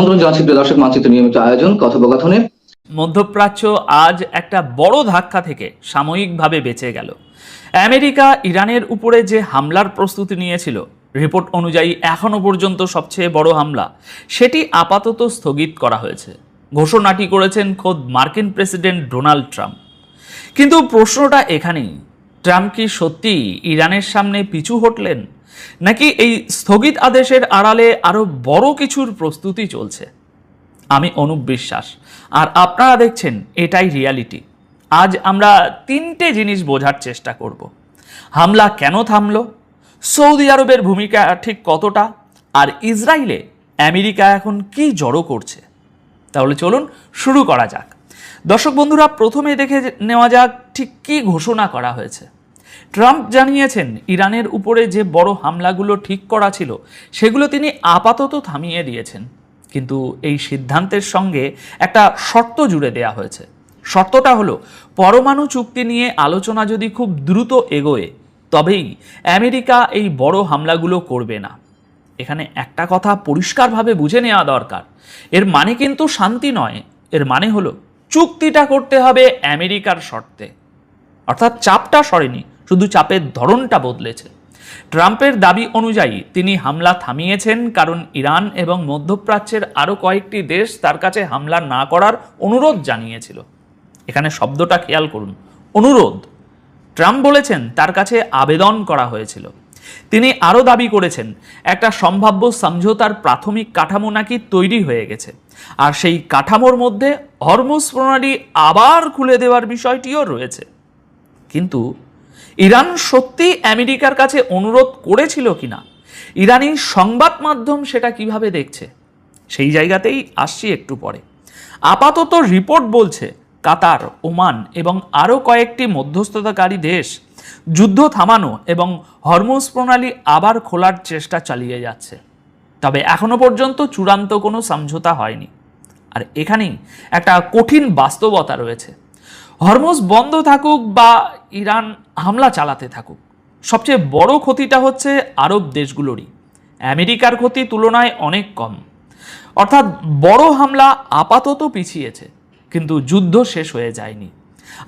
আমন্ত্রণ জানাচ্ছি প্রিয় দর্শক, মানচিত্র নিয়মিত আয়োজন কথোপকথনে। মধ্যপ্রাচ্য আজ একটা বড় ধাক্কা থেকে সাময়িকভাবে বেঁচে গেল। আমেরিকা ইরানের উপরে যে হামলার প্রস্তুতি নিয়েছিল, রিপোর্ট অনুযায়ী এখনো পর্যন্ত সবচেয়ে বড় হামলা, সেটি আপাতত স্থগিত করা হয়েছে। ঘোষণাটি করেছেন খোদ মার্কিন প্রেসিডেন্ট ডোনাল্ড ট্রাম্প। কিন্তু প্রশ্নটা এখানেই, ট্রাম্প কি সত্যি ইরানের সামনে পিছু হটলেন, নাকি এই স্থগিত আদেশের আড়ালে আরো বড় কিছুর প্রস্তুতি চলছে? আমি অনুপ বিশ্বাস, আর আপনারা দেখছেন এটাই রিয়ালিটি। আজ আমরা তিনটে জিনিস বোঝার চেষ্টা করব। হামলা কেন থামলো, সৌদি আরবের ভূমিকা ঠিক কতটা, আর ইসরায়েলে আমেরিকা এখন কি জড়ো করছে। তাহলে চলুন শুরু করা যাক। দর্শক বন্ধুরা, প্রথমে দেখে নেওয়া যাক ঠিক কী ঘোষণা করা হয়েছে। ট্রাম্প জানিয়েছেন ইরানের উপরে যে বড় হামলাগুলো ঠিক করা ছিল সেগুলো তিনি আপাতত থামিয়ে দিয়েছেন, কিন্তু এই সিদ্ধান্তের সঙ্গে একটা শর্ত জুড়ে দেয়া হয়েছে। শর্তটা হলো, পরমাণু চুক্তি নিয়ে আলোচনা যদি খুব দ্রুত এগোয় তবেই আমেরিকা এই বড় হামলাগুলো করবে না। এখানে একটা কথা পরিষ্কারভাবে বুঝে নেওয়া দরকার, এর মানে কিন্তু শান্তি নয়, এর মানে হলো চুক্তিটা করতে হবে আমেরিকার শর্তে। অর্থাৎ চাপটা সরেনি, শুধু চাপের ধরনটা বদলেছে। ট্রাম্পের দাবি অনুযায়ী তিনি হামলা থামিয়েছেন কারণ ইরান এবং মধ্যপ্রাচ্যের আরও কয়েকটি দেশ তার কাছে হামলা না করার অনুরোধ জানিয়েছিল। এখানে শব্দটা খেয়াল করুন, অনুরোধ। ট্রাম্প বলেছেন তার কাছে আবেদন করা হয়েছিল। তিনি আরও দাবি করেছেন একটা সম্ভাব্য সমঝোতার প্রাথমিক কাঠামো নাকি তৈরি হয়ে গেছে, আর সেই কাঠামোর মধ্যে হরমুজ প্রণালী আবার খুলে দেওয়ার বিষয়টিও রয়েছে। কিন্তু ইরান সত্যি আমেরিকার কাছে অনুরোধ করেছিল কিনা, ইরানি সংবাদ মাধ্যম সেটা কিভাবে দেখছে, সেই জায়গাতেই আসছি একটু পরে। আপাতত রিপোর্ট বলছে কাতার, ওমান এবং আরও কয়েকটি মধ্যস্থতাকারী দেশ যুদ্ধ থামানো এবং হরমুজ প্রণালী আবার খোলার চেষ্টা চালিয়ে যাচ্ছে। তবে এখনো পর্যন্ত চূড়ান্ত কোনো সমঝোতা হয়নি। আর এখানেই একটা কঠিন বাস্তবতা রয়েছে। হরমুজ বন্ধ থাকুক বা ইরান হামলা চালাতে থাকুক, সবচেয়ে বড় ক্ষতিটা হচ্ছে আরব দেশগুলোরই। আমেরিকার ক্ষতি তুলনায় অনেক কম। অর্থাৎ বড় হামলা আপাতত পিছিয়েছে, কিন্তু যুদ্ধ শেষ হয়ে যায়নি।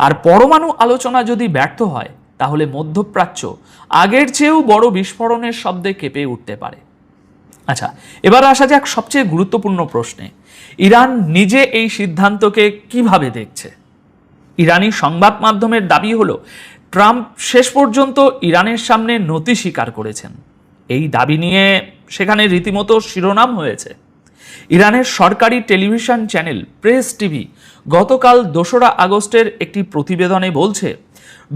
আর পরমাণু আলোচনা যদি ব্যর্থ হয় তাহলে মধ্যপ্রাচ্য আগের চেয়েও বড় বিস্ফোরণের শব্দে কেঁপে উঠতে পারে। আচ্ছা, এবার আসা যাক সবচেয়ে গুরুত্বপূর্ণ প্রশ্নে। ইরান নিজে এই সিদ্ধান্তকে কিভাবে দেখছে? ইরানি সংবাদ মাধ্যমের দাবি হলো ট্রাম্প শেষ পর্যন্ত ইরানের সামনে নতি স্বীকার করেছেন। এই দাবি নিয়ে সেখানে রীতিমতো শিরোনাম হয়েছে। ইরানের সরকারি টেলিভিশন চ্যানেল প্রেস টিভি গতকাল 2রা আগস্টের একটি প্রতিবেদনে বলছে,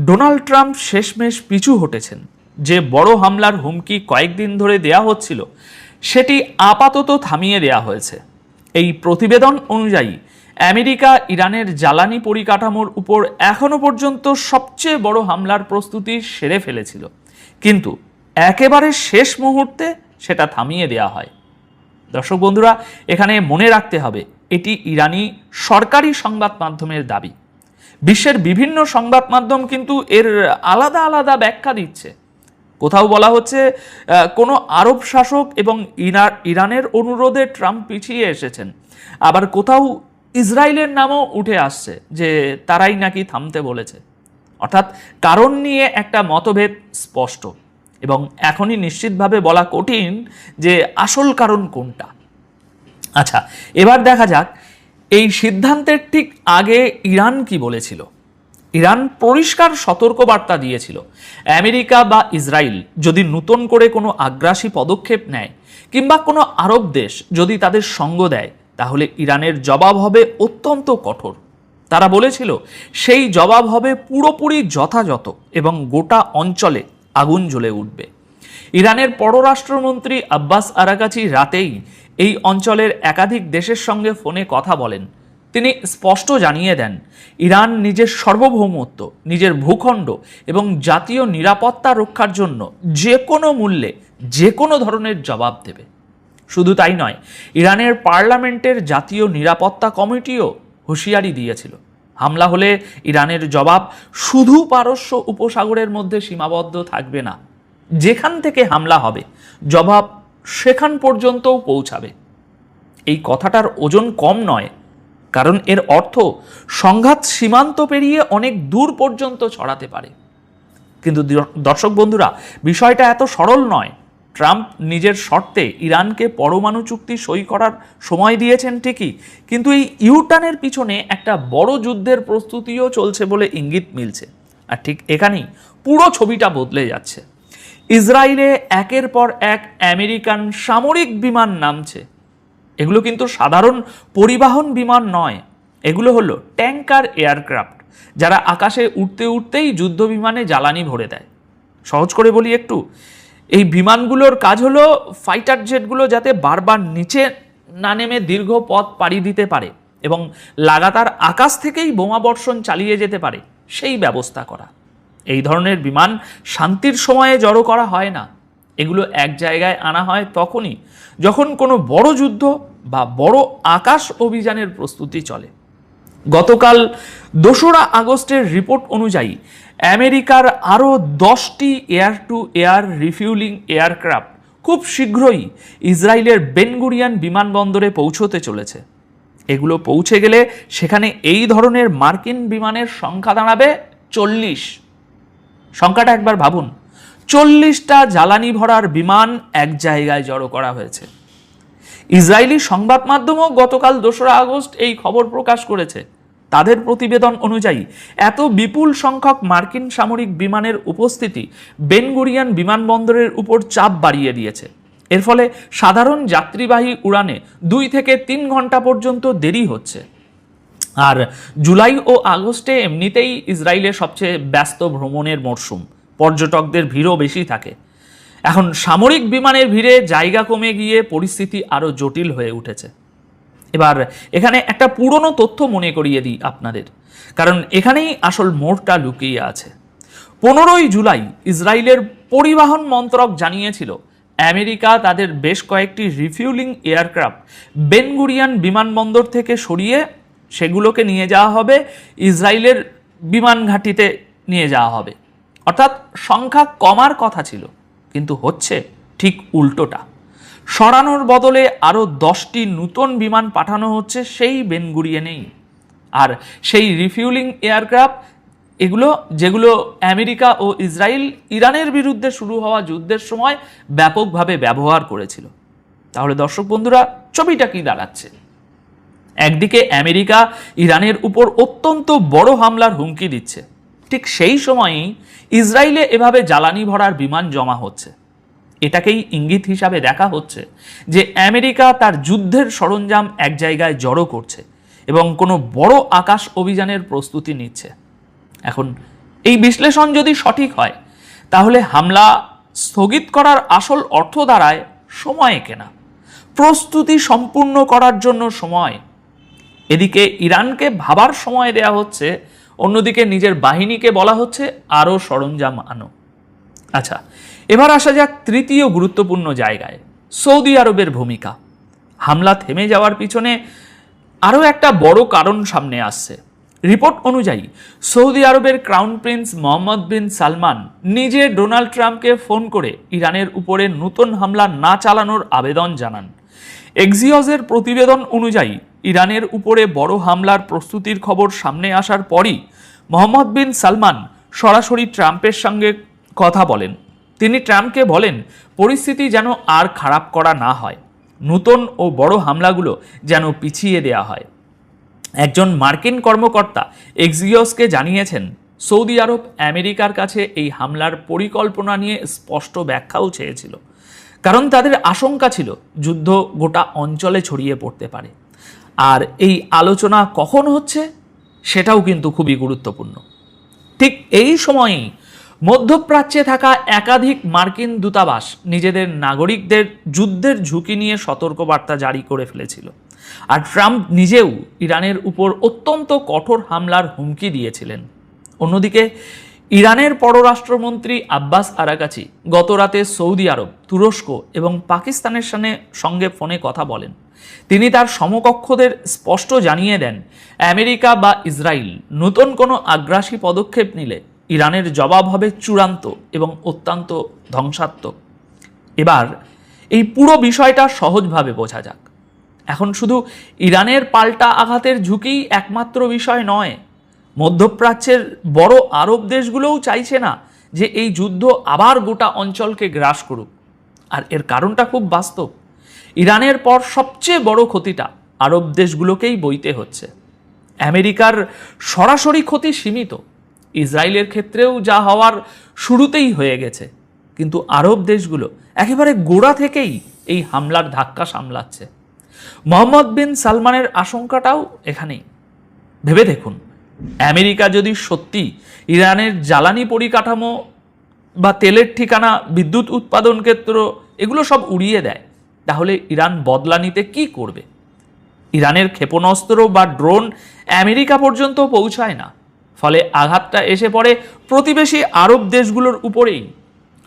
ডোনাল্ড ট্রাম্প শেষমেশ পিছু হটেছেন। যে বড় হামলার হুমকি কয়েকদিন ধরে দেয়া হচ্ছিল সেটি আপাতত থামিয়ে দেয়া হয়েছে। এই প্রতিবেদন অনুযায়ী আমেরিকা ইরানের জ্বালানি পরিকাঠামোর উপর এখনো পর্যন্ত সবচেয়ে বড় হামলার প্রস্তুতি সেরে ফেলেছিল, কিন্তু একেবারে শেষ মুহূর্তে সেটা থামিয়ে দেয়া হয়। দর্শক বন্ধুরা, এখানে মনে রাখতে হবে এটি ইরানি সরকারি সংবাদ মাধ্যমের দাবি। বিশ্বের বিভিন্ন সংবাদ মাধ্যম কিন্তু এর আলাদা আলাদা ব্যাখ্যা দিচ্ছে। কোথাও বলা হচ্ছে কোনো আরব শাসক এবং ইরানের অনুরোধে ট্রাম্প পিছিয়ে এসেছেন, আবার কোথাও ইসরায়েলের নামও উঠে আসছে যে তারাই নাকি থামতে বলেছে। অর্থাৎ কারণ নিয়ে একটা মতভেদ স্পষ্ট, এবং এখনই নিশ্চিতভাবে বলা কঠিন যে আসল কারণ কোনটা। আচ্ছা, এবার দেখা যাক এই সিদ্ধান্তের ঠিক আগে ইরান কি বলেছিল। ইরান পরিষ্কার সতর্কবার্তা দিয়েছিল, আমেরিকা বা ইসরায়েল যদি নতুন করে কোনো আগ্রাসী পদক্ষেপ নেয় কিংবা কোনো আরব দেশ যদি তাদের সঙ্গ দেয় তাহলে ইরানের জবাব হবে অত্যন্ত কঠোর। তারা বলেছিল সেই জবাব হবে পুরোপুরি যথাযথ এবং গোটা অঞ্চলে আগুন জ্বলে উঠবে। ইরানের পররাষ্ট্রমন্ত্রী আব্বাস আরাকাচি রাতেই এই অঞ্চলের একাধিক দেশের সঙ্গে ফোনে কথা বলেন। তিনি স্পষ্ট জানিয়ে দেন, ইরান নিজের সার্বভৌমত্ব, নিজের ভূখণ্ড এবং জাতীয় নিরাপত্তা রক্ষার জন্য যে কোনো মূল্যে যে কোনো ধরনের জবাব দেবে। শুধু তাই নয়, ইরানের পার্লামেন্টের জাতীয় নিরাপত্তা কমিটিও হুঁশিয়ারি দিয়েছিল, হামলা হলে ইরানের জবাব শুধু পারস্য উপসাগরের মধ্যে সীমাবদ্ধ থাকবে না, যেখান থেকে হামলা হবে জবাব সেখান পর্যন্তও পৌঁছাবে। এই কথাটার ওজন কম নয়, কারণ এর অর্থ সংঘাত সীমান্ত পেরিয়ে অনেক দূর পর্যন্ত ছড়াতে পারে। কিন্তু দর্শক বন্ধুরা, বিষয়টা এত সরল নয়। ট্রাম্প নিজের শর্তে ইরানকে পরমাণু চুক্তি সই করার সময় দিয়েছেন ঠিকই, কিন্তু এই ইউটার্নের পিছনে একটা বড় যুদ্ধের প্রস্তুতিও চলছে বলে ইঙ্গিত মিলছে। আর ঠিক এখানেই পুরো ছবিটা বদলে যাচ্ছে। ইসরায়েলে একের পর এক আমেরিকান সামরিক বিমান নামছে। এগুলো কিন্তু সাধারণ পরিবহন বিমান নয়, এগুলো হলো ট্যাঙ্কার এয়ারক্রাফট, যারা আকাশে উঠতে উঠতেই যুদ্ধ বিমানে জ্বালানি ভরে দেয়। সহজ করে বলি একটু, এই বিমানগুলোর কাজ হলো ফাইটার জেটগুলো যাতে বারবার নিচে না নেমে দীর্ঘ পথ পাড়ি দিতে পারে এবং লাগাতার আকাশ থেকেই বোমাবর্ষণ চালিয়ে যেতে পারে সেই ব্যবস্থা করা। এই ধরনের বিমান শান্তির সময়ে জড়ো করা হয় না, এগুলো এক জায়গায় আনা হয় তখনই যখন কোনো বড় যুদ্ধ বা বড় আকাশ অভিযানের প্রস্তুতি চলে। গতকাল 2রা আগস্টের রিপোর্ট অনুযায়ী আমেরিকার আরও 10টি air two air refuelling aircraft খুব শীঘ্রই ইসরায়েলের বেনগুরিয়ান বিমানবন্দরে পৌঁছতে চলেছে। এগুলো পৌঁছে গেলে সেখানে এই ধরনের মার্কিন বিমানের সংখ্যা দাঁড়াবে 40। সংখ্যাটা একবার ভাবুন, 40টা জ্বালানি ভরার বিমান এক জায়গায় জড়ো করা হয়েছে। ইসরায়েলি সংবাদ মাধ্যমও গতকাল 2রা আগস্ট এই খবর প্রকাশ করেছে। তাদের প্রতিবেদন অনুযায়ী এত বিপুল সংখ্যক মার্কিন সামরিক বিমানের উপস্থিতি বেনগুরিয়ান বিমানবন্দরের উপর চাপ বাড়িয়ে দিয়েছে। এর ফলে সাধারণ যাত্রীবাহী উড়ানে 2 থেকে 3 ঘন্টা পর্যন্ত দেরি হচ্ছে। আর জুলাই ও আগস্টে এমনিতেই ইসরায়েলের সবচেয়ে ব্যস্ত ভ্রমণের মরশুম, পর্যটকদের ভিড়ও বেশি থাকে। এখন সামরিক বিমানের ভিড়ে জায়গা কমে গিয়ে পরিস্থিতি আরও জটিল হয়ে উঠেছে। এবার এখানে একটা পুরনো তথ্য মনে করিয়ে দিই আপনাদের, কারণ এখানেই আসল মোড়টা লুকিয়ে আছে। 15ই জুলাই ইসরায়েলের পরিবহন মন্ত্রক জানিয়েছিল আমেরিকা তাদের বেশ কয়েকটি রিফিউলিং এয়ারক্রাফট বেনগুরিয়ান বিমানবন্দর থেকে সরিয়ে সেগুলোকে নিয়ে যাওয়া হবে ইসরায়েলের বিমান ঘাঁটিতে নিয়ে যাওয়া হবে। অর্থাৎ সংখ্যা কমার কথা ছিল, কিন্তু হচ্ছে ঠিক উল্টোটা। সরানোর বদলে আরও 10টি নতুন বিমান পাঠানো হচ্ছে সেই বেনগুরিয়ানেই। আর সেই রিফিউলিং এয়ারক্রাফট এগুলো যেগুলো আমেরিকা ও ইসরায়েল ইরানের বিরুদ্ধে শুরু হওয়া যুদ্ধের সময় ব্যাপকভাবে ব্যবহার করেছিল। তাহলে দর্শক বন্ধুরা, ছবিটা কি দাঁড়াচ্ছে? একদিকে আমেরিকা ইরানের উপর অত্যন্ত বড় হামলার হুমকি দিচ্ছে, ঠিক সেই সময়ই ইসরায়েলে এভাবে জ্বালানি ভরার বিমান জমা হচ্ছে। এটাকেই ইঙ্গিত হিসাবে দেখা হচ্ছে যে আমেরিকা তার যুদ্ধের সরঞ্জাম এক জায়গায় জড়ো করছে এবং কোনো বড় আকাশ অভিযানের প্রস্তুতি নিচ্ছে। এখন এই বিশ্লেষণ যদি সঠিক হয়, তাহলে হামলা স্থগিত করার আসল অর্থ দাঁড়ায় সময় কেনা, প্রস্তুতি সম্পূর্ণ করার জন্য সময়। এদিকে ইরানকে ভাবার সময় দেয়া হচ্ছে, অন্যদিকে নিজের বাহিনীকে বলা হচ্ছে আরও সরঞ্জাম আনো। আচ্ছা, এবার আসা যাক তৃতীয় গুরুত্বপূর্ণ জায়গায়, সৌদি আরবের ভূমিকা। হামলা থেমে যাওয়ার পিছনে আরও একটা বড় কারণ সামনে আসছে। রিপোর্ট অনুযায়ী সৌদি আরবের ক্রাউন প্রিন্স মোহাম্মদ বিন সালমান নিজে ডোনাল্ড ট্রাম্পকে ফোন করে ইরানের উপরে নতুন হামলা না চালানোর আবেদন জানান। এক্সিওসের প্রতিবেদন অনুযায়ী ইরানের উপরে বড় হামলার প্রস্তুতির খবর সামনে আসার পরই মোহাম্মদ বিন সালমান সরাসরি ট্রাম্পের সঙ্গে কথা বলেন। তিনি ট্রাম্পকে বলেন পরিস্থিতি যেন আর খারাপ করা না হয়, নতুন ও বড় হামলাগুলো যেন পিছিয়ে দেয়া হয়। একজন মার্কিন কর্মকর্তা এক্সিওসকে জানিয়েছেন সৌদি আরব আমেরিকার কাছে এই হামলার পরিকল্পনা নিয়ে স্পষ্ট ব্যাখ্যাও চেয়েছিল, কারণ তাদের আশঙ্কা ছিল যুদ্ধ গোটা অঞ্চলে ছড়িয়ে পড়তে পারে। আর এই আলোচনা কখন হচ্ছে সেটাও কিন্তু খুবই গুরুত্বপূর্ণ। ঠিক এই সময়েই মধ্যপ্রাচ্যে থাকা একাধিক মার্কিন দূতাবাস নিজেদের নাগরিকদের যুদ্ধের ঝুঁকি নিয়ে সতর্কবার্তা জারি করে ফেলেছিল। আর ট্রাম্প নিজেও ইরানের উপর অত্যন্ত কঠোর হামলার হুমকি দিয়েছিলেন। অন্যদিকে ইরানের পররাষ্ট্রমন্ত্রী আব্বাস আরাকাচি গত রাতে সৌদি আরব, তুরস্ক এবং পাকিস্তানের সঙ্গে ফোনে কথা বলেন। তিনি তার সমকক্ষদের স্পষ্ট জানিয়ে দেন আমেরিকা বা ইসরায়েল নতুন কোনো আগ্রাসী পদক্ষেপ নিলে ইরানের জবাব হবে চূড়ান্ত এবং অত্যন্ত ধ্বংসাত্মক। এবার এই পুরো বিষয়টা সহজভাবে বোঝা যাক। এখন শুধু ইরানের পাল্টা আঘাতের ঝুঁকি একমাত্র বিষয় নয়, মধ্যপ্রাচ্যের বড় আরব দেশগুলোও চাইছে না যে এই যুদ্ধ আবার গোটা অঞ্চলকে গ্রাস করুক। আর এর কারণটা খুব বাস্তব, ইরানের পর সবচেয়ে বড় ক্ষতিটা আরব দেশগুলোকেই বইতে হচ্ছে। আমেরিকার সরাসরি ক্ষতি সীমিত, ইসরায়েলের ক্ষেত্রেও যা হওয়ার শুরুতেই হয়ে গেছে, কিন্তু আরব দেশগুলো একেবারে গোড়া থেকেই এই হামলার ধাক্কা সামলাচ্ছে। মোহাম্মদ বিন সালমানের আশঙ্কাটাও এখানেই। ভেবে দেখুন, আমেরিকা যদি সত্যি ইরানের জ্বালানি পরিকাঠামো বা তেলের ঠিকানা, বিদ্যুৎ উৎপাদন ক্ষেত্র এগুলো সব উড়িয়ে দেয়, তাহলে ইরান বদলা নিতে কি করবে? ইরানের ক্ষেপণাস্ত্র বা ড্রোন আমেরিকা পর্যন্ত পৌঁছায় না, ফলে আঘাতটা এসে পড়ে প্রতিবেশী আরব দেশগুলোর উপরেই।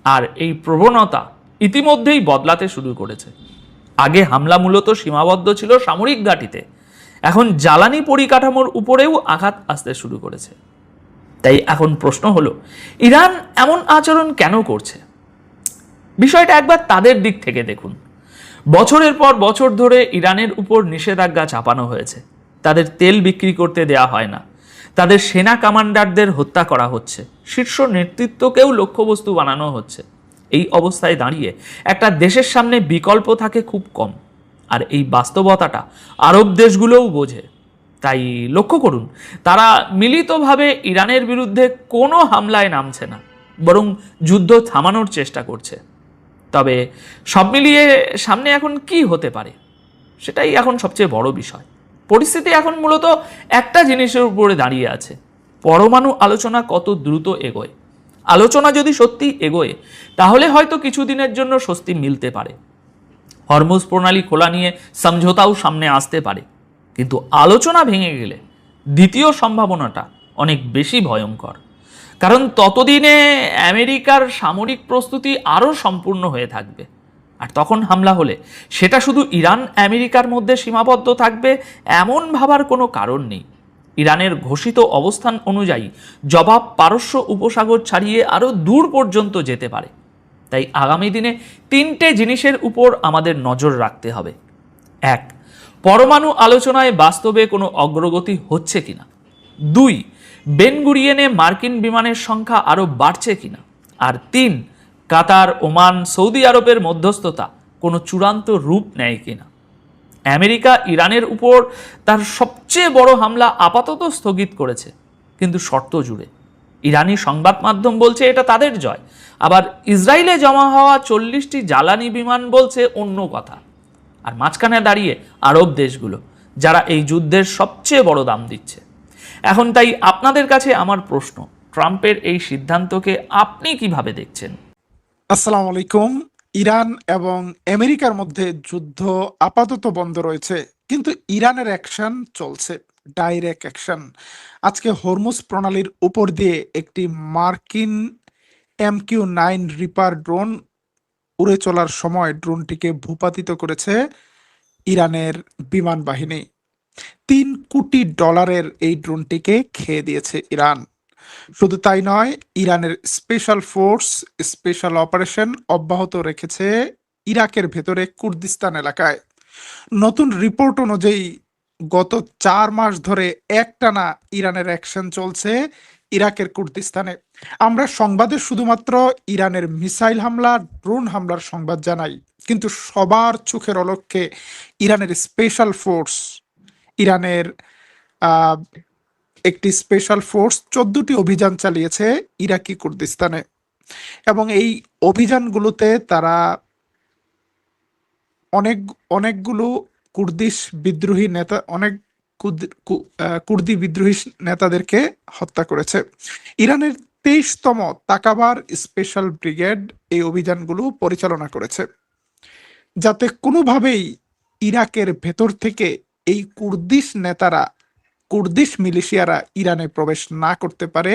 আর এই প্রবণতা ইতিমধ্যেই বদলাতে শুরু করেছে। আগে হামলা মূলত সীমাবদ্ধ ছিল সামরিক ঘাঁটিতে, এখন জ্বালানি পরিকাঠামোর উপরেও আঘাত আসতে শুরু করেছে। তাই এখন প্রশ্ন হলো, ইরান এমন আচরণ কেন করছে? বিষয়টা একবার তাদের দিক থেকে দেখুন। বছরের পর বছর ধরে ইরানের উপর নিষেধাজ্ঞা চাপানো হয়েছে, তাদের তেল বিক্রি করতে দেয়া হয় না, তাদের সেনা কমান্ডারদের হত্যা করা হচ্ছে, শীর্ষ নেতৃত্বকেও লক্ষ্যবস্তু বানানো হচ্ছে। এই অবস্থায় দাঁড়িয়ে একটা দেশের সামনে বিকল্প থাকে খুব কম, আর এই বাস্তবতাটা আরব দেশগুলোও বোঝে। তাই লক্ষ্য করুন, তারা মিলিতভাবে ইরানের বিরুদ্ধে কোনো হামলায় নামছে না, বরং যুদ্ধ থামানোর চেষ্টা করছে। তবে সব মিলিয়ে সামনে এখন কি হতে পারে, সেটাই এখন সবচেয়ে বড় বিষয়। পরিস্থিতি এখন মূলত একটা জিনিসের উপরে দাঁড়িয়ে আছে, পরমাণু আলোচনা কত দ্রুত এগোয়। আলোচনা যদি সত্যি এগোয়, তাহলে হয়তো কিছুদিনের জন্য স্বস্তি মিলতে পারে, হরমুজ প্রণালী খোলা নিয়ে সমঝোতাও সামনে আসতে পারে। কিন্তু আলোচনা ভেঙে গেলে দ্বিতীয় সম্ভাবনাটা অনেক বেশি ভয়ঙ্কর, কারণ ততদিনে আমেরিকার সামরিক প্রস্তুতি আরও সম্পূর্ণ হয়ে থাকবে। আর তখন হামলা হলে সেটা শুধু ইরান আমেরিকার মধ্যে সীমাবদ্ধ থাকবে এমন ভাবার কোনো কারণ নেই। ইরানের ঘোষিত অবস্থান অনুযায়ী জবাব পারস্য উপসাগর ছাড়িয়ে আরও দূর পর্যন্ত যেতে পারে। তাই আগামী দিনে তিনটে জিনিসের উপর আমাদের নজর রাখতে হবে। এক, পরমাণু আলোচনায় বাস্তবে কোনো অগ্রগতি হচ্ছে কিনা। দুই, বেন গুরিয়েনে মার্কিন বিমানের সংখ্যা আরও বাড়ছে কিনা। আর তিন, কাতার, ওমান, সৌদি আরবের মধ্যস্থতা কোনো চূড়ান্ত রূপ নেয় কিনা। আমেরিকা ইরানের উপর তার সবচেয়ে বড় হামলা আপাতত স্থগিত করেছে, কিন্তু শর্ত জুড়ে। ইরানি সংবাদ মাধ্যম বলছে এটা তাদের জয়, আবার ইসরায়েলে জমা হওয়া 40টি জ্বালানি বিমান বলছে অন্য কথা। আর মাঝখানে দাঁড়িয়ে আরব দেশগুলো, যারা এই যুদ্ধের সবচেয়ে বড় দাম দিচ্ছে। এখন তাই আপনাদের কাছে আমার প্রশ্ন, ট্রাম্পের এই সিদ্ধান্তকে আপনি কিভাবে দেখছেন? আসসালামু আলাইকুম। ইরান এবং আমেরিকার মধ্যে যুদ্ধ আপাতত বন্ধ রয়েছে, কিন্তু ইরানের অ্যাকশন চলছে, ডাইরেক্ট অ্যাকশন। আজকে হরমুজ প্রণালীর উপর দিয়ে একটি মার্কিন MQ-9 রিপার ড্রোন উড়ে চলার সময় ড্রোনটিকে ভূপাতিত করেছে ইরানের বিমান বাহিনী। $3 কোটি এই ড্রোনটিকে খেয়ে দিয়েছে ইরান। শুধু তাই নয়, ইরানের স্পেশাল ফোর্স স্পেশাল অপারেশন অব্যাহত রেখেছে ইরাকের ভেতরে কুর্দিস্তান এলাকায়। নতুন রিপোর্ট অনুযায়ী গত 4 মাস ধরে একটানা ইরানের অ্যাকশন চলছে ইরাকের কুর্দিস্তানে। আমরা সংবাদে শুধুমাত্র ইরানের মিসাইল হামলা, ড্রোন হামলার সংবাদ জানাই, কিন্তু সবার চোখের অলক্ষ্যে ইরানের স্পেশাল ফোর্স, ইরানের একটি স্পেশাল ফোর্স 14টি অভিযান চালিয়েছে ইরাকি কুর্দিস্তানে, এবং এই অভিযানগুলোতে তারা অনেকগুলো কুর্দি বিদ্রোহী নেতাদেরকে হত্যা করেছে। ইরানের 23তম তাকাবার স্পেশাল ব্রিগেড এই অভিযানগুলো পরিচালনা করেছে, যাতে কোনোভাবেই ইরাকের ভেতর থেকে এই কুর্দিশ মিলিশিয়ারা ইরানে প্রবেশ না করতে পারে।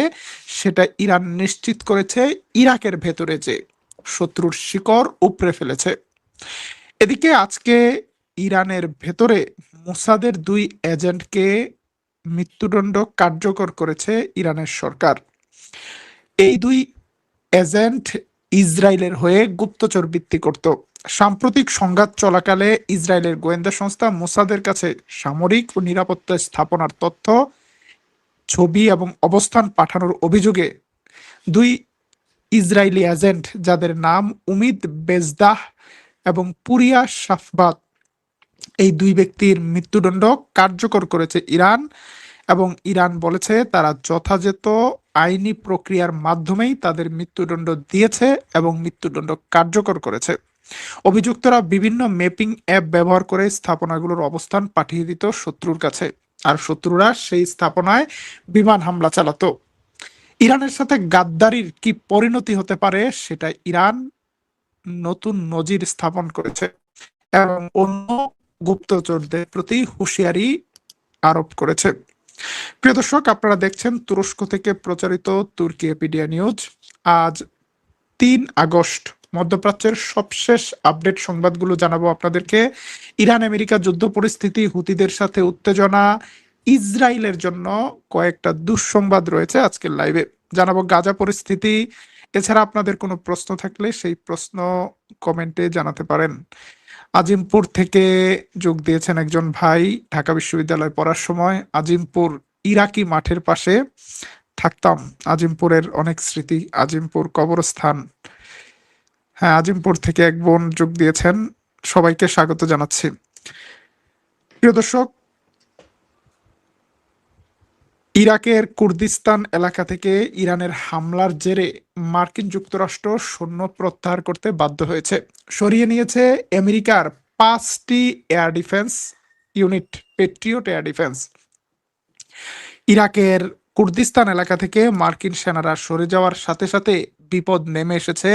সেটা ইরান নিশ্চিত করেছে ইরাকের ভেতরে যে শত্রুর শিকড় উপড়ে ফেলেছে। এদিকে আজকে ইরানের ভেতরে মোসাদের 2 এজেন্টকে মৃত্যুদণ্ড কার্যকর করেছে ইরানের সরকার। এই 2 এজেন্ট ইসরায়েলের হয়ে গুপ্তচর বৃত্তি করত। সাম্প্রতিক সংঘাত চলাকালে ইসরায়েলের গোয়েন্দা সংস্থা মোসাদের কাছে সামরিক ও নিরাপত্তা স্থাপনার তথ্য, ছবি এবং অবস্থান পাঠানোর অভিযোগে দুই ইসরায়েলি এজেন্ট, যাদের নাম উমিদ বেজদাহ এবং পুরিয়া শাফবাত, এই দুই ব্যক্তির মৃত্যুদণ্ড কার্যকর করেছে ইরান। এবং ইরান বলেছে তারা যথাযথ আইনি প্রক্রিয়ার মাধ্যমেই তাদের মৃত্যুদণ্ড দিয়েছে এবং মৃত্যুদণ্ড কার্যকর করেছে। অভিযুক্তরা বিভিন্ন ম্যাপিং অ্যাপ ব্যবহার করে স্থাপনাগুলোর অবস্থান পাঠিয়ে দিত শত্রুর কাছে, আর শত্রুরা সেই স্থাপনায় বিমান হামলা চালাতো। ইরানের সাথে গাদ্দারির কি পরিণতি হতে পারে সেটা ইরান নতুন নজির স্থাপন করেছে এবং অন্য গুপ্তচরদের প্রতি হুঁশিয়ারি আরোপ করেছে। প্রিয় দর্শক, আপনারা দেখছেন তুরস্ক থেকে প্রচারিত তুর্কিপিডিয়া নিউজ। আজ 3 আগস্ট মধ্যপ্রাচ্যের সবশেষ আপডেট সংবাদগুলো জানাবো আপনাদেরকে। ইরান আমেরিকা যুদ্ধ পরিস্থিতি, হুতিদের সাথে উত্তেজনা, ইসরায়েলের জন্য কয়েকটা দুঃসংবাদ রয়েছে আজকের লাইভে জানাবো, গাজা পরিস্থিতি। এছাড়া আপনাদের কোনো প্রশ্ন থাকলে সেই প্রশ্ন কমেন্টে জানাতে পারেন। আজিমপুর থেকে যোগ দিয়েছেন একজন ভাই, ঢাকা বিশ্ববিদ্যালয়ে পড়ার সময় আজিমপুর ইরাকি মাঠের পাশে থাকতাম। আজিমপুরের অনেক স্মৃতি, আজিমপুর কবরস্থান। হ্যাঁ, আজিমপুর থেকে এক বোন যোগ দিয়েছেন, সবাইকে স্বাগত জানাচ্ছি। প্রিয় দর্শক, ইরাকের কুর্দিস্তান এলাকা থেকে ইরানের হামলার জেরে মার্কিন যুক্তরাষ্ট্র সৈন্য প্রত্যাহার করতে বাধ্য হয়েছে। সরিয়ে নিয়েছে আমেরিকার 5টি air defence unit, patriot air defence. ইরাকের কুর্দিস্তান এলাকা থেকে মার্কিন সেনারা সরে যাওয়ার সাথে সাথে বিপদ নেমে এসেছে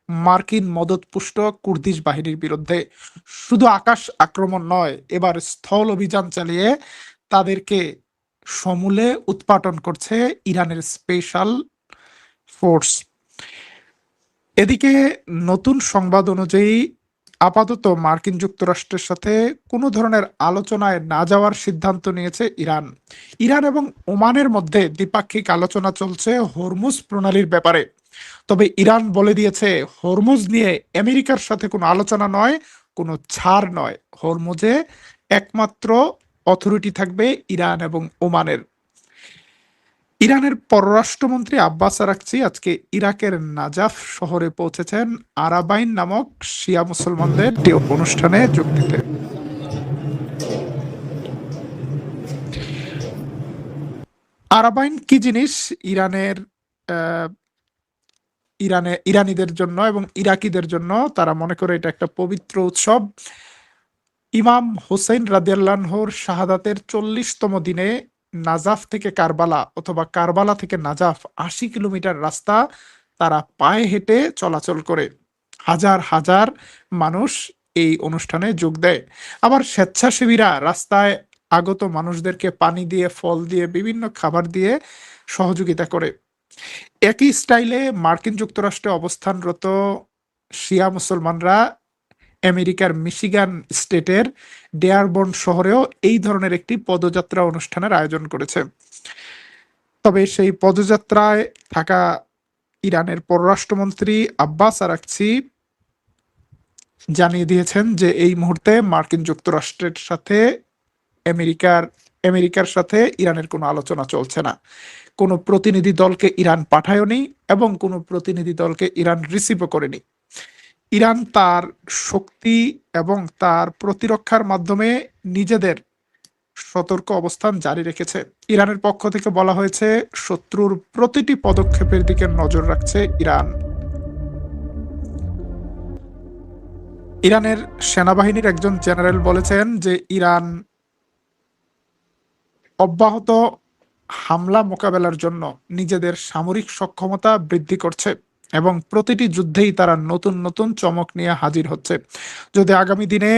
মার্কিন মদতপুষ্ট কুর্দিশ বাহিনীর বিরুদ্ধে। শুধু আকাশ আক্রমণ নয়, এবার স্থল অভিযান চালিয়ে তাদেরকে সমূলে উৎপাটন করছে ইরানের স্পেশাল ফোর্স। এদিকে নতুন সংবাদ অনুযায়ী আপাতত মার্কিন যুক্তরাষ্ট্রের সাথে কোনো ধরনের আলোচনায় না যাওয়ার সিদ্ধান্ত নিয়েছে ইরান। ইরান এবং ওমানের মধ্যে দ্বিপাক্ষিক আলোচনা চলছে হরমুজ প্রণালীর ব্যাপারে। তবে ইরান বলে দিয়েছে হরমুজ নিয়ে আমেরিকার সাথে কোনো আলোচনা নয়, কোনো ছাড় নয়। হরমুজে একমাত্র অথরিটি থাকবে ইরান এবং ওমানের। ইরানের পররাষ্ট্রমন্ত্রী আব্বাস আরাকচি আজকে ইরাকের নাজাফ শহরে পৌঁছেছেন আরাবাইন নামক শিয়া মুসলমানদের একটি অনুষ্ঠানে যোগ দিতে। আরাবাইন কি জিনিস? ইরানীদের জন্য এবং ইরাকিদের জন্য, তারা মনে করে এটা একটা পবিত্র উৎসব। ইমাম হোসেন রাদিয়াল্লাহুর শাহাদাতের 40তম দিনে নাজাফ থেকে কারবালা অথবা কারবালা থেকে নাজাফ 80 কিলোমিটার রাস্তা তারা পায়ে হেঁটে চলাচল করে। হাজার হাজার মানুষ এই অনুষ্ঠানে যোগ দেয়। আবার স্বেচ্ছাসেবীরা রাস্তায় আগত মানুষদেরকে পানি দিয়ে, ফল দিয়ে, বিভিন্ন খাবার দিয়ে সহযোগিতা করে। একই স্টাইলে মার্কিন যুক্তরাষ্ট্রে অবস্থানরত শিয়া মুসলমানরা আমেরিকার মিশিগান স্টেটের ডেয়ারবর্ন শহরেও এই ধরনের একটি পদযাত্রা অনুষ্ঠানের আয়োজন করেছে। তবে সেই পদযাত্রায় থাকা ইরানের পররাষ্ট্রমন্ত্রী আব্বাস আরাকচি জানিয়ে দিয়েছেন যে এই মুহূর্তে মার্কিন যুক্তরাষ্ট্রের সাথে আমেরিকার সাথে ইরানের কোনো আলোচনা চলছে না। কোনো প্রতিনিধি দলকে ইরান পাঠায়নি এবং কোনো প্রতিনিধি দলকে ইরান রিসিভও করেনি। ইরান তার শক্তি এবং তার প্রতিরক্ষার মাধ্যমে নিজেদের সতর্ক অবস্থান জারি রেখেছে। ইরানের পক্ষ থেকে বলা হয়েছে শত্রুর প্রতিটি পদক্ষেপের দিকে নজর রাখছে ইরান। ইরানের সেনাবাহিনীর একজন জেনারেল বলেছেন যে ইরান অব্যাহত হামলা মোকাবেলার জন্য নিজেদের সামরিক সক্ষমতা বৃদ্ধি করছে এবং প্রতিটি যুদ্ধেই তারা নতুন নতুন চমক নিয়ে হাজির হচ্ছে। যদি আগামী দিনে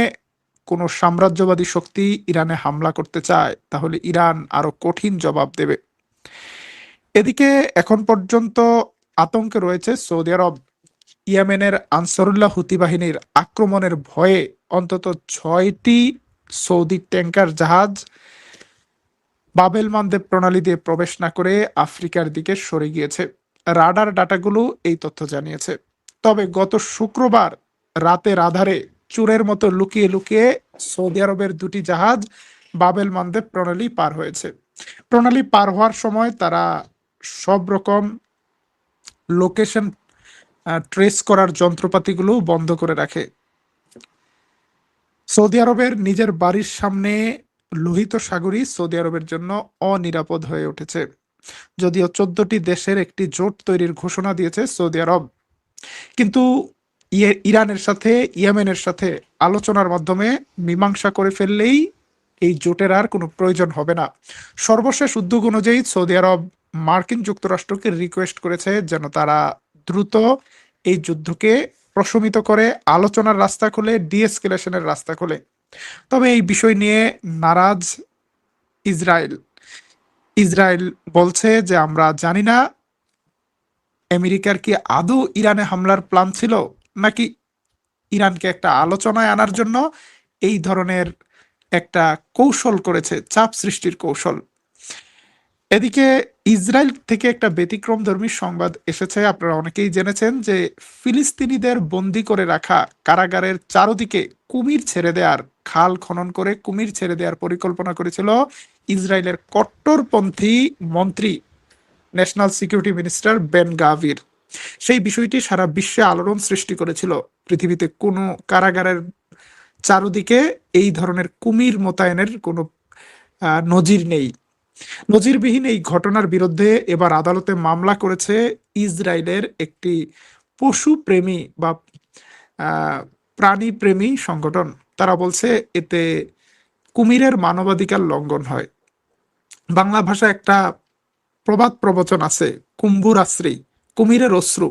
কোনো সাম্রাজ্যবাদী শক্তি ইরানে হামলা করতে চায়, তাহলে ইরান আরো কঠিন জবাব দেবে। এদিকে এখন পর্যন্ত আতঙ্কে রয়েছে সৌদি আরব। ইয়েমেনের আনসারুল্লাহ হুতি বাহিনীর আক্রমণের ভয়ে অন্তত 6টি সৌদি ট্যাঙ্কার জাহাজ বাবেল মানদেব প্রণালী দিয়ে প্রবেশ না করে আফ্রিকার দিকে সরে গিয়েছে। রাডার ডাটাগুলো এই তথ্য জানিয়েছে। তবে গত শুক্রবার রাতের আধারে চোরের মতো লুকিয়ে লুকিয়ে সৌদি আরবের দুটি জাহাজ বাবেল মানদেব প্রণালী পার হয়েছে। প্রণালী পার হওয়ার সময় তারা সব রকম লোকেশন ট্রেস করার যন্ত্রপাতিগুলো বন্ধ করে রাখে। সৌদি আরবের নিজের বাড়ির সামনে লোহিত সাগরই সৌদি আরবের জন্য অনিরাপদ হয়ে উঠেছে। যদিও 14টি দেশের একটি জোট তৈরির ঘোষণা দিয়েছে সৌদি আরব, কিন্তু ইরানের সাথে ইয়েমেনের সাথে আলোচনার মাধ্যমে মীমাংসা করে ফেললেই এই জোটের আর কোনো প্রয়োজন হবে না। সর্বশেষ উদ্যোগ অনুযায়ী সৌদি আরব মার্কিন যুক্তরাষ্ট্রকে রিকোয়েস্ট করেছে যেন তারা দ্রুত এই যুদ্ধকে প্রশমিত করে আলোচনার রাস্তা খুলে, ডিএসকেলেশনের রাস্তা খুলে। তবে এই বিষয় নিয়ে নারাজ ইসরায়েল। ইসরায়েল বলছে যে আমরা জানি না আমেরিকার কি আদৌ ইরানে হামলার প্ল্যান ছিল, নাকি ইরানকে একটা আলোচনায় আনার জন্য এই ধরনের একটা কৌশল করেছে, চাপ সৃষ্টির কৌশল। এদিকে ইসরায়েল থেকে একটা ব্যতিক্রমধর্মী সংবাদ এসেছে। আপনারা অনেকেই জেনেছেন যে ফিলিস্তিনিদের বন্দি করে রাখা কারাগারের চারদিকে কুমির ছেড়ে দেওয়ার, খাল খনন করে কুমির ছেড়ে দেওয়ার পরিকল্পনা করেছিল ইসরায়েলের কট্টরপন্থী মন্ত্রী, national security minister Ben Gvir. সেই বিষয়টি সারা বিশ্বে আলোড়ন সৃষ্টি করেছিল। পৃথিবীতে কোনো কারাগারের চারদিকে এই ধরনের কুমির মোতায়েনের কোনো নজির নেই। নজিরবিহীন এই ঘটনার বিরুদ্ধে এবার আদালতে মামলা করেছে ইসরায়েলের একটি পশুপ্রেমী বা প্রাণীপ্রেমী সংগঠন। তারা বলছে এতে কুমিরের মানবাধিকার লঙ্ঘন হয়। বাংলা ভাষায় একটা প্রবাদ প্রবচন আছে, কুম্ভুর আশ্রী, কুমিরের অশ্রু।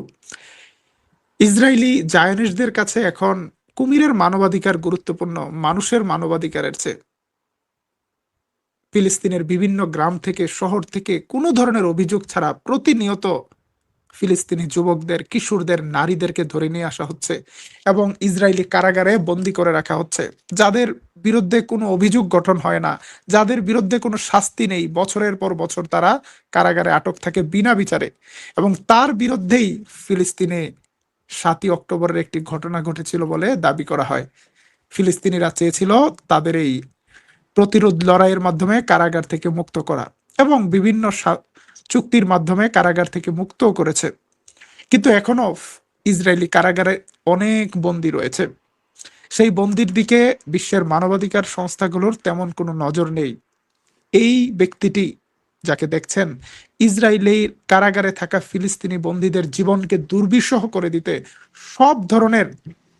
ইসরায়েলি জায়নিস্টদের কাছে এখন কুমিরের মানবাধিকার গুরুত্বপূর্ণ মানুষের মানবাধিকারের চেয়ে। ফিলিস্তিনের বিভিন্ন গ্রাম থেকে, শহর থেকে কোনো ধরনের অভিযোগ ছাড়া প্রতিনিয়ত ফিলিস্তিনি যুবকদের, কিশোরদের, নারীদেরকে ধরে নিয়ে আসা হচ্ছে এবং ইসরায়েলি কারাগারে বন্দি করে রাখা হচ্ছে। যাদের বিরুদ্ধে কোনো অভিযোগ গঠন হয় না, যাদের বিরুদ্ধে কোনো শাস্তি নেই, বছরের পর বছর তারা কারাগারে আটক থাকে বিনা বিচারে। এবং তার বিরুদ্ধেই ফিলিস্তিনে 7ই অক্টোবরের একটি ঘটনা ঘটেছিল বলে দাবি করা হয়। ফিলিস্তিনিরা চেয়েছিল তাদের এই প্রতিরোধ লড়াইয়ের মাধ্যমে কারাগার থেকে মুক্ত করা এবং বিভিন্ন চুক্তির মাধ্যমে কারাগার থেকে মুক্তও করেছে। কিন্তু এখনো ইসরায়েলি কারাগারে অনেক বন্দী রয়েছে। সেই বন্দির দিকে বিশ্বের মানবাধিকার সংস্থাগুলোর তেমন কোনো নজর নেই। এই ব্যক্তিটি যাকে দেখছেন, ইসরায়েলের কারাগারে থাকা ফিলিস্তিনি বন্দীদের জীবনকে দুর্বিষহ করে দিতে সব ধরনের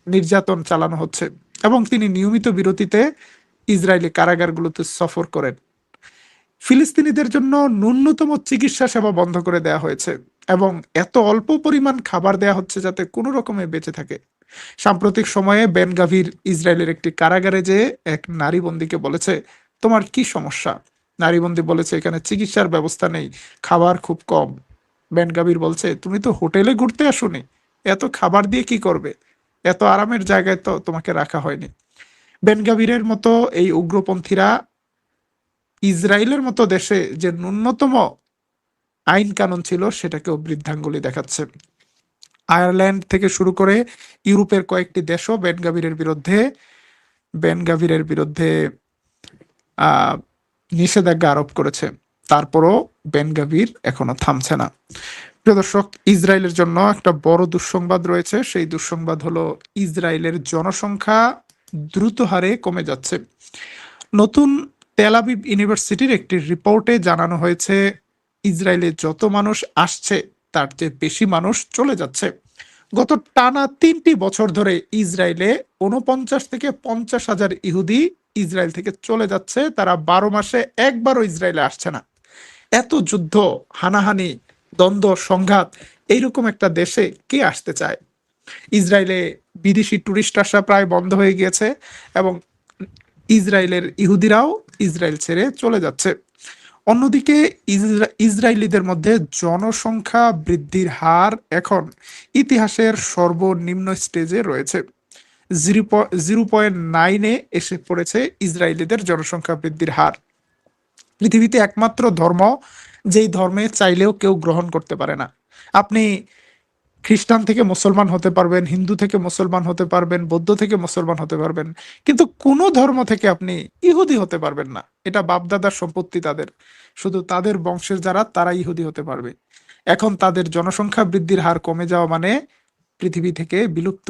নির্যাতন চালানো হচ্ছে এবং তিনি নিয়মিত বিরতিতে ইসরায়েলি কারাগারগুলোতে সফর করেন। ফিলিস্তিনিদের জন্য ন্যূনতম চিকিৎসা সেবা বন্ধ করে দেওয়া হয়েছে এবং এত অল্প পরিমাণ খাবার দেওয়া হচ্ছে যাতে কোনো রকমে বেঁচে থাকে। সাম্প্রতিক সময়ে বেন গাভির ইসরায়েলের একটি কারাগারে যে এক নারী বন্দীকে বলেছে, তোমার কি সমস্যা? নারী বন্দী বলেছে, এখানে চিকিৎসার ব্যবস্থা নেই, খাবার খুব কম। বেন গাভির বলছে, তুমি তো হোটেলে ঘুরতে আসোনি, এত খাবার দিয়ে কি করবে? এত আরামের জায়গায় তো তোমাকে রাখা হয়নি। বেন গাভিরের মতো এই উগ্রপন্থীরা ইসরায়েলের মতো দেশে যে ন্যূনতম আইন কানুন ছিল সেটাকেও বৃদ্ধাঙ্গুলি দেখাচ্ছে। আয়ারল্যান্ড থেকে শুরু করে ইউরোপের কয়েকটি দেশও বেন গাভিরের বিরুদ্ধে নিষেধাজ্ঞা আরোপ করেছে। তারপরও বেন গাভির এখনো থামছে না। প্রিয় দর্শক, ইসরায়েলের জন্য একটা বড় দুঃসংবাদ রয়েছে। সেই দুঃসংবাদ হলো ইসরায়েলের জনসংখ্যা দ্রুত হারে কমে যাচ্ছে। নতুন তেল আবিব ইউনিভার্সিটির একটি রিপোর্টে জানানো হয়েছে, ইসরায়েলে যত মানুষ আসছে তার চেয়ে বেশি মানুষ চলে যাচ্ছে। গত টানা 3টি বছর ধরে ইসরায়েলে 49 থেকে 50,000 ইহুদি ইসরায়েল থেকে চলে যাচ্ছে। তারা 12 মাসে একবারও ইসরায়েলে আসছে না। এত যুদ্ধ, হানাহানি, দ্বন্দ্ব, সংঘাত এইরকম একটা দেশে কে আসতে চায়? ইসরায়েলে বিদেশি টুরিস্ট আসা প্রায় বন্ধ হয়ে গিয়েছে এবং ইসরায়েলের ইহুদিরাও ইসরায়েল ছেড়ে চলে যাচ্ছে। অন্যদিকে ইসরায়েলিদের মধ্যে জনসংখ্যা বৃদ্ধির হার এখন ইতিহাসের সর্বনিম্ন স্টেজে রয়েছে। 0.9-এ এসে পড়েছে ইসরায়েলিদের জনসংখ্যা বৃদ্ধির হার। পৃথিবীতে একমাত্র ধর্ম যেই ধর্মে চাইলেও কেউ গ্রহণ করতে পারে না। আপনি খ্রিস্টান থেকে মুসলমান হতে পারবেন, হিন্দু থেকে মুসলমান হতে পারবেন, বৌদ্ধ থেকে মুসলমান হতে পারবেন, কিন্তু কোনো ধর্ম থেকে আপনি ইহুদি হতে পারবেন না। এটা বাপদাদার সম্পত্তি তাদের, শুধু তাদের বংশের যারা তারা ইহুদি হতে পারবে। এখন তাদের জনসংখ্যা বৃদ্ধির হার কমে যাওয়া মানে পৃথিবী থেকে বিলুপ্ত